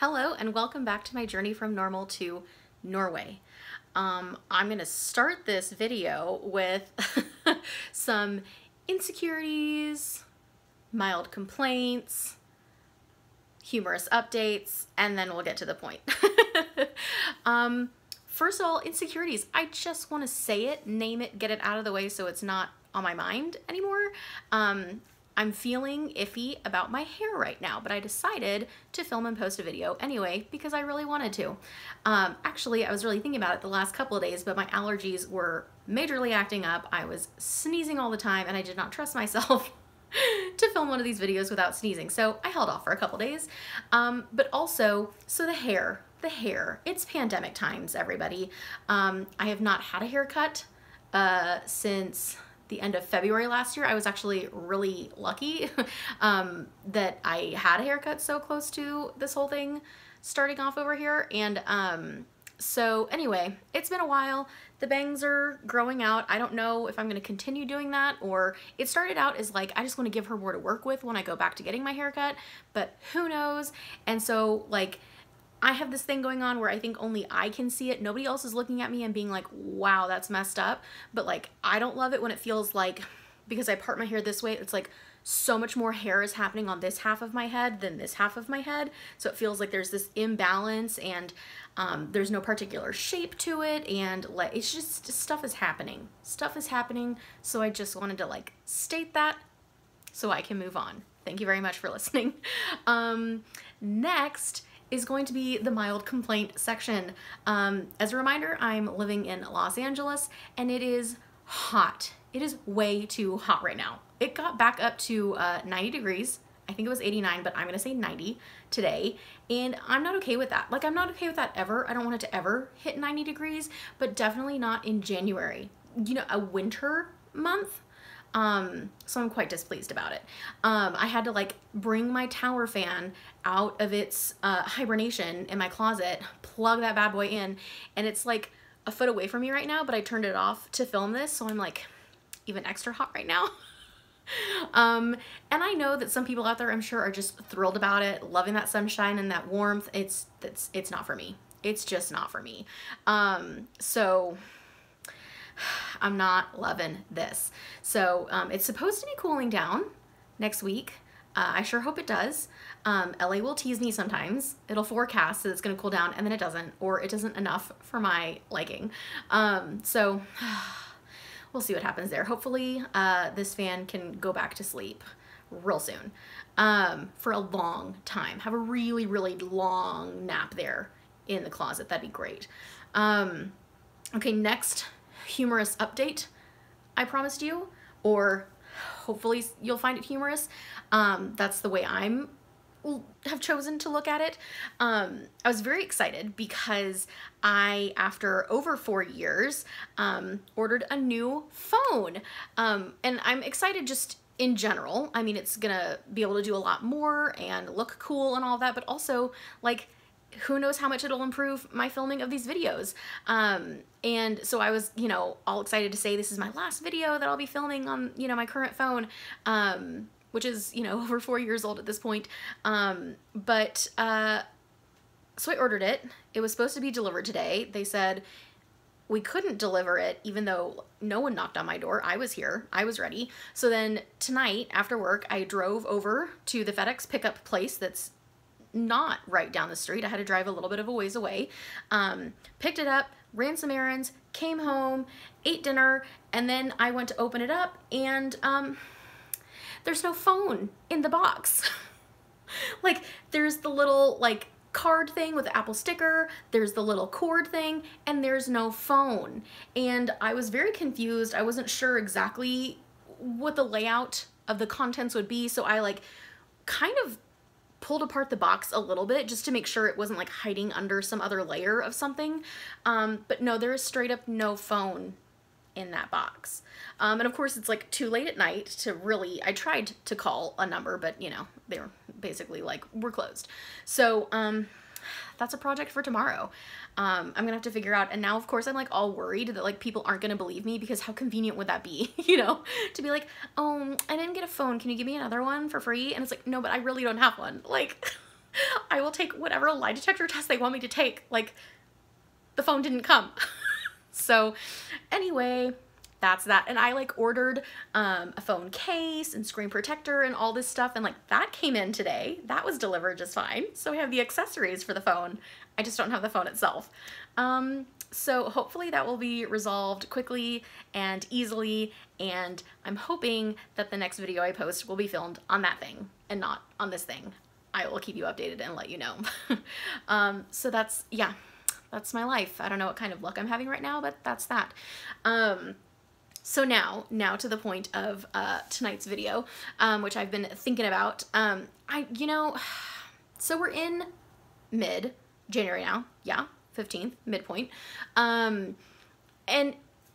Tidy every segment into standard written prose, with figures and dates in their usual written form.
Hello and welcome back to my journey from normal to Norway. I'm going to start this video with some insecurities, mild complaints, humorous updates, and then we'll get to the point. First of all, insecurities. I just want to say it, name it, get it out of the way so it's not on my mind anymore. I'm feeling iffy about my hair right now, but I decided to film and post a video anyway because I really wanted to. Actually, I was really thinking about it the last couple of days, but my allergies were majorly acting up. I was sneezing all the time and I did not trust myself to film one of these videos without sneezing. So I held off for a couple days. But also, so the hair, it's pandemic times, everybody. I have not had a haircut since the end of February last year. I was actually really lucky that I had a haircut so close to this whole thing starting off over here. And so anyway, it's been a while. The bangs are growing out. I don't know if I'm going to continue doing that, or it started out as like, I just want to give her more to work with when I go back to getting my haircut, but who knows? And so like, I have this thing going on where I think only I can see it. Nobody else is looking at me and being like, wow, that's messed up. But like, I don't love it when it feels like, because I part my hair this way, it's like so much more hair is happening on this half of my head than this half of my head. So it feels like there's this imbalance and there's no particular shape to it. And like, it's just stuff is happening. Stuff is happening. So I just wanted to like state that so I can move on. Thank you very much for listening. Next is going to be the mild complaint section. As a reminder, I'm living in Los Angeles and it is hot. It is way too hot right now. It got back up to 90 degrees. I think it was 89, but I'm gonna say 90 today. And I'm not okay with that. Like, I'm not okay with that ever. I don't want it to ever hit 90 degrees, but definitely not in January. You know, a winter month. So I'm quite displeased about it. I had to like bring my tower fan out of its hibernation in my closet, plug that bad boy in, and it's like a foot away from me right now, but I turned it off to film this, so I'm like even extra hot right now. And I know that some people out there, I'm sure, are just thrilled about it, loving that sunshine and that warmth. It's not for me. It's just not for me. So I'm not loving this. So it's supposed to be cooling down next week. I sure hope it does. LA will tease me sometimes. It'll forecast that it's gonna cool down and then it doesn't, or it doesn't enough for my liking. So we'll see what happens there. Hopefully this fan can go back to sleep real soon for a long time. Have a really, really long nap there in the closet. That'd be great. Okay, next humorous update I promised you, or hopefully you'll find it humorous. That's the way I'm have chosen to look at it. I was very excited because I, after over 4 years, ordered a new phone. And I'm excited just in general. I mean, it's gonna be able to do a lot more and look cool and all of that, but also like, who knows how much it'll improve my filming of these videos. And so I was, you know, all excited to say this is my last video that I'll be filming on, you know, my current phone, which is, you know, over 4 years old at this point. So I ordered it. It was supposed to be delivered today. They said we couldn't deliver it even though no one knocked on my door. I was here. I was ready. So then tonight after work, I drove over to the FedEx pickup place that's not right down the street. I had to drive a little bit of a ways away. Picked it up, ran some errands, came home, ate dinner, and then I went to open it up and there's no phone in the box. Like, there's the little like card thing with the Apple sticker, there's the little cord thing, and there's no phone. And I was very confused. I wasn't sure exactly what the layout of the contents would be, so I like kind of pulled apart the box a little bit just to make sure it wasn't like hiding under some other layer of something. But no, there is straight up no phone in that box. And of course it's like too late at night to really, I tried to call a number, but you know, they were basically like, we're closed. So that's a project for tomorrow. I'm gonna have to figure out, and now of course I'm like all worried that like people aren't gonna believe me, because how convenient would that be, you know, to be like, oh, I didn't get a phone, can you give me another one for free? And it's like, no, but I really don't have one. Like, I will take whatever lie detector test they want me to take. Like, the phone didn't come. So anyway, that's that. And I like ordered a phone case and screen protector and all this stuff, and like that came in today. That was delivered just fine. So I have the accessories for the phone. I just don't have the phone itself. So hopefully that will be resolved quickly and easily, and I'm hoping that the next video I post will be filmed on that thing and not on this thing. I will keep you updated and let you know. So that's, yeah, that's my life. I don't know what kind of luck I'm having right now, but that's that. So now to the point of tonight's video, which I've been thinking about. So we're in mid-January now. Yeah, 15th, midpoint. And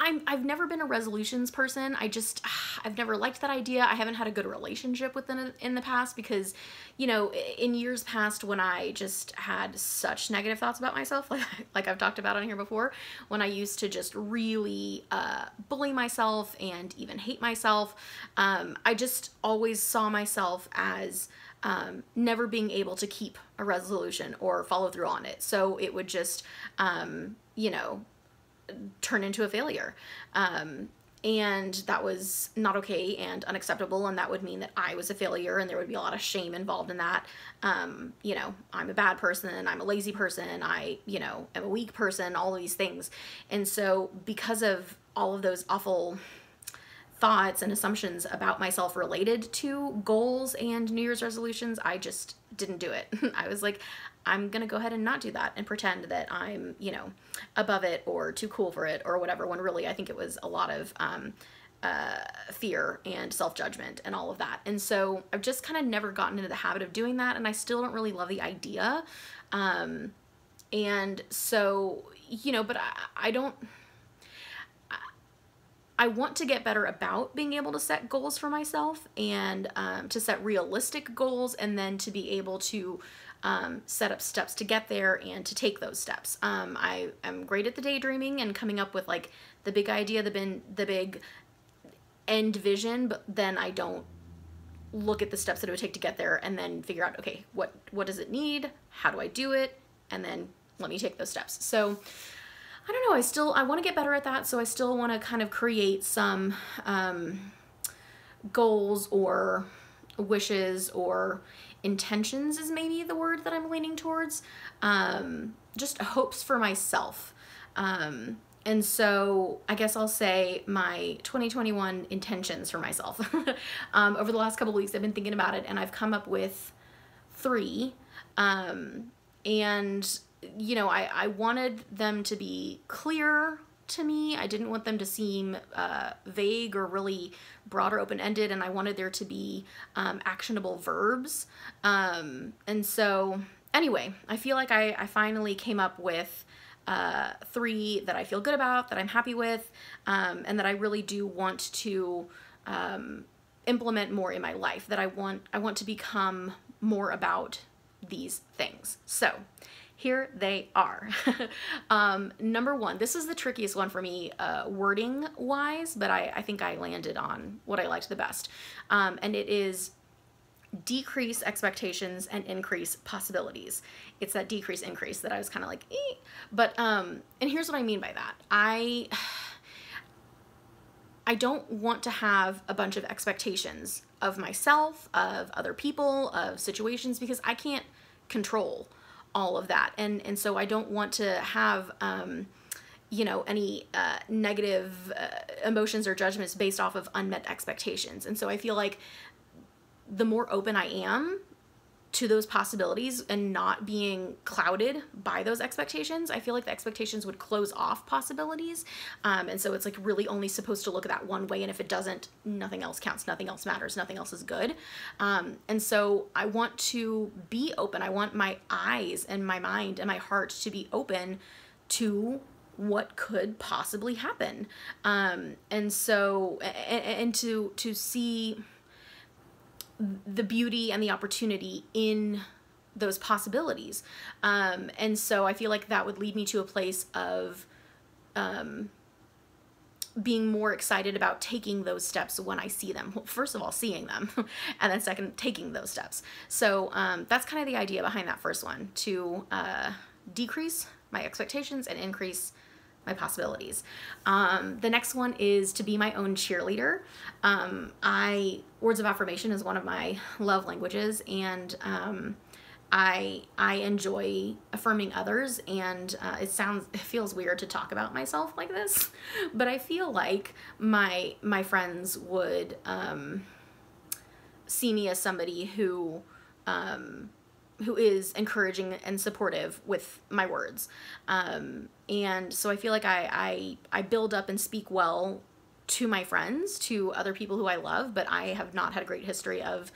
I've never been a resolutions person. I've never liked that idea. I haven't had a good relationship with them in the past because, you know, in years past when I just had such negative thoughts about myself, like I've talked about on here before, when I used to just really bully myself and even hate myself, I just always saw myself as never being able to keep a resolution or follow through on it. So it would just, you know, turn into a failure. And that was not okay and unacceptable, and that would mean that I was a failure and there would be a lot of shame involved in that. You know, I'm a bad person, I'm a lazy person, I, you know, am a weak person, all of these things. And so because of all of those awful thoughts and assumptions about myself related to goals and New Year's resolutions, I just didn't do it. I was like, I'm gonna go ahead and not do that and pretend that I'm, you know, above it or too cool for it or whatever, when really I think it was a lot of fear and self-judgment and all of that. And so I've just kind of never gotten into the habit of doing that, and I still don't really love the idea. And so, you know, but I want to get better about being able to set goals for myself and to set realistic goals, and then to be able to set up steps to get there and to take those steps. I am great at the daydreaming and coming up with like the big idea, the big end vision, but then I don't look at the steps that it would take to get there and then figure out, okay, what does it need? How do I do it? And then let me take those steps. So I don't know, I want to get better at that. So I still want to kind of create some goals or wishes or intentions is maybe the word that I'm leaning towards. Just hopes for myself. And so I guess I'll say my 2021 intentions for myself. Over the last couple of weeks, I've been thinking about it, and I've come up with 3. And, you know, I wanted them to be clear to me. I didn't want them to seem vague or really broad or open-ended, and I wanted there to be actionable verbs. And so anyway, I feel like I finally came up with 3 that I feel good about, that I'm happy with, and that I really do want to implement more in my life, that I want to become more about these things. So here they are. Number 1, this is the trickiest one for me wording wise, but I think I landed on what I liked the best. And it is decrease expectations and increase possibilities. It's that decrease increase that I was kind of like, eh. But, and here's what I mean by that. I don't want to have a bunch of expectations of myself, of other people, of situations, because I can't control all of that. And so I don't want to have, you know, any negative emotions or judgments based off of unmet expectations. And so I feel like the more open I am to those possibilities and not being clouded by those expectations, I feel like the expectations would close off possibilities. And so it's like really only supposed to look at that one way. And if it doesn't, nothing else counts, nothing else matters, nothing else is good. And so I want to be open. I want my eyes and my mind and my heart to be open to what could possibly happen. And so, and to see the beauty and the opportunity in those possibilities. And so I feel like that would lead me to a place of being more excited about taking those steps when I see them. Well, first of all, seeing them, and then second, taking those steps. So that's kind of the idea behind that first one, to decrease my expectations and increase my possibilities. The next one is to be my own cheerleader. Words of affirmation is one of my love languages, and I enjoy affirming others, and it feels weird to talk about myself like this, but I feel like my friends would see me as somebody who is encouraging and supportive with my words. And so I feel like I build up and speak well to my friends, to other people who I love, but I have not had a great history of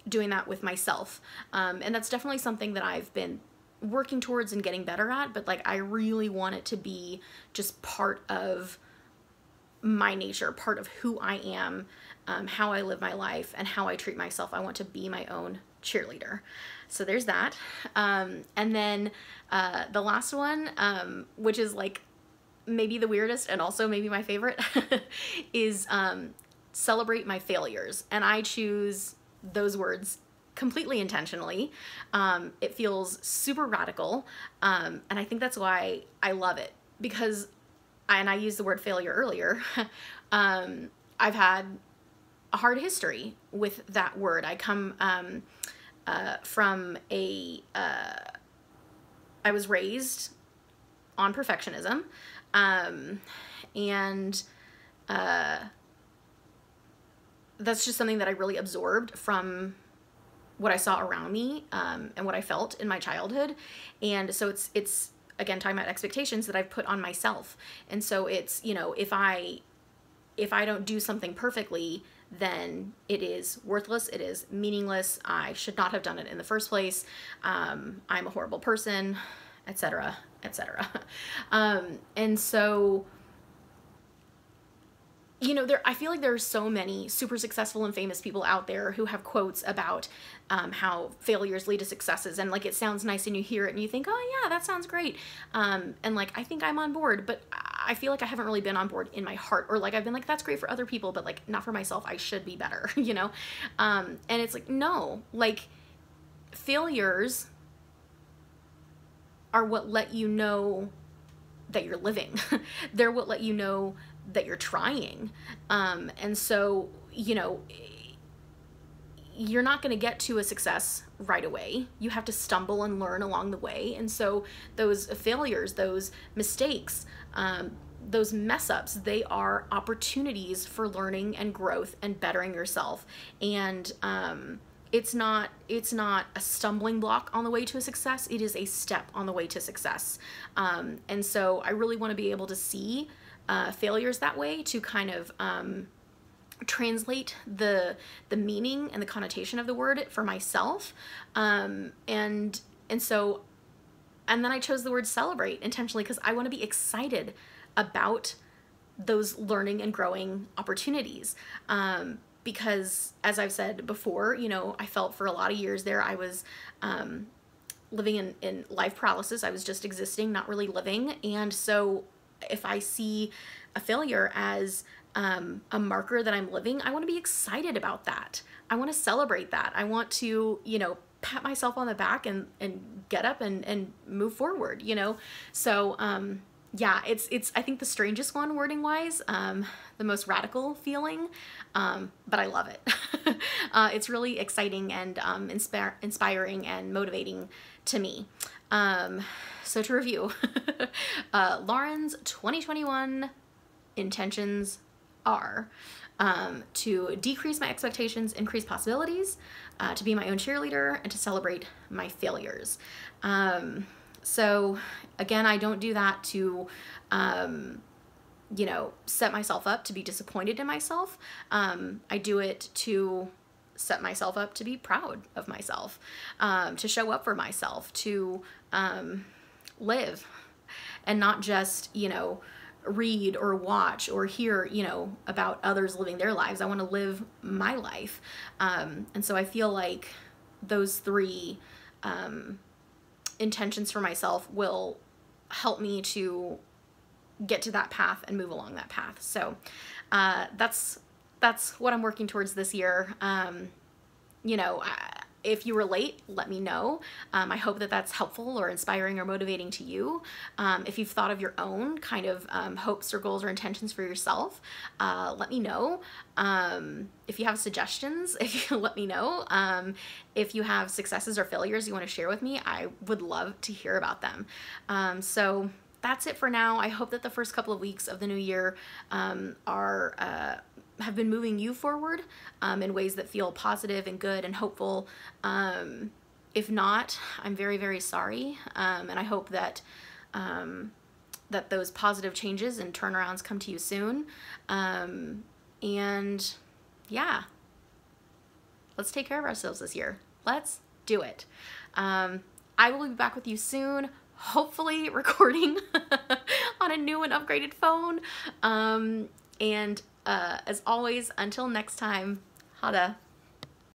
doing that with myself. And that's definitely something that I've been working towards and getting better at, but like I really want it to be just part of my nature, part of who I am, how I live my life, and how I treat myself. I want to be my own cheerleader. So there's that. And then the last one, which is like maybe the weirdest and also maybe my favorite, is celebrate my failures. And I choose those words completely intentionally. It feels super radical. And I think that's why I love it, because, and I used the word failure earlier, I've had a hard history with that word. I come from I was raised on perfectionism, and that's just something that I really absorbed from what I saw around me, and what I felt in my childhood. And so it's again, talking about expectations that I've put on myself. And so it's, you know, if I don't do something perfectly, then it is worthless, it is meaningless, I should not have done it in the first place, I'm a horrible person, etc., etc. And so, you know, I feel like there are so many super successful and famous people out there who have quotes about how failures lead to successes, and like it sounds nice and you hear it and you think, oh yeah, that sounds great, and like I think I'm on board, but I feel like I haven't really been on board in my heart, or like I've been like, that's great for other people, but like not for myself. I should be better, you know. And it's like, no, like failures are what let you know that you're living. They're what let you know that you're trying. And so, you know, you're not going to get to a success right away. You have to stumble and learn along the way. And so those failures, those mistakes, those mess ups, they are opportunities for learning and growth and bettering yourself. And it's not a stumbling block on the way to a success. It is a step on the way to success. And so I really want to be able to see failures that way, to kind of translate the meaning and the connotation of the word for myself. And so, and then I chose the word celebrate intentionally because I want to be excited about those learning and growing opportunities. Because as I've said before, you know, I felt for a lot of years there I was living in life paralysis. I was just existing, not really living. And so if I see a failure as a marker that I'm living, I want to be excited about that. I want to celebrate that. I want to, you know, pat myself on the back and get up and move forward, you know? So, yeah, it's, I think the strangest one wording wise, the most radical feeling, but I love it. It's really exciting and inspiring and motivating to me. So to review, Lauren's 2021 intentions are to decrease my expectations, increase possibilities, to be my own cheerleader, and to celebrate my failures. So again, I don't do that to, you know, set myself up to be disappointed in myself. I do it to set myself up to be proud of myself, to show up for myself, to live, and not just, you know, read or watch or hear, you know, about others living their lives. I want to live my life. And so I feel like those three intentions for myself will help me to get to that path and move along that path. So that's what I'm working towards this year. You know, if you relate, let me know. I hope that that's helpful or inspiring or motivating to you. If you've thought of your own kind of hopes or goals or intentions for yourself, let me know. If you have suggestions, if you let me know. If you have successes or failures you want to share with me, I would love to hear about them. So that's it for now. I hope that the first couple of weeks of the new year have been moving you forward in ways that feel positive and good and hopeful. If not, I'm very, very sorry. And I hope that that those positive changes and turnarounds come to you soon. And yeah, let's take care of ourselves this year. Let's do it. I will be back with you soon, hopefully recording on a new and upgraded phone. And as always, until next time, Hada.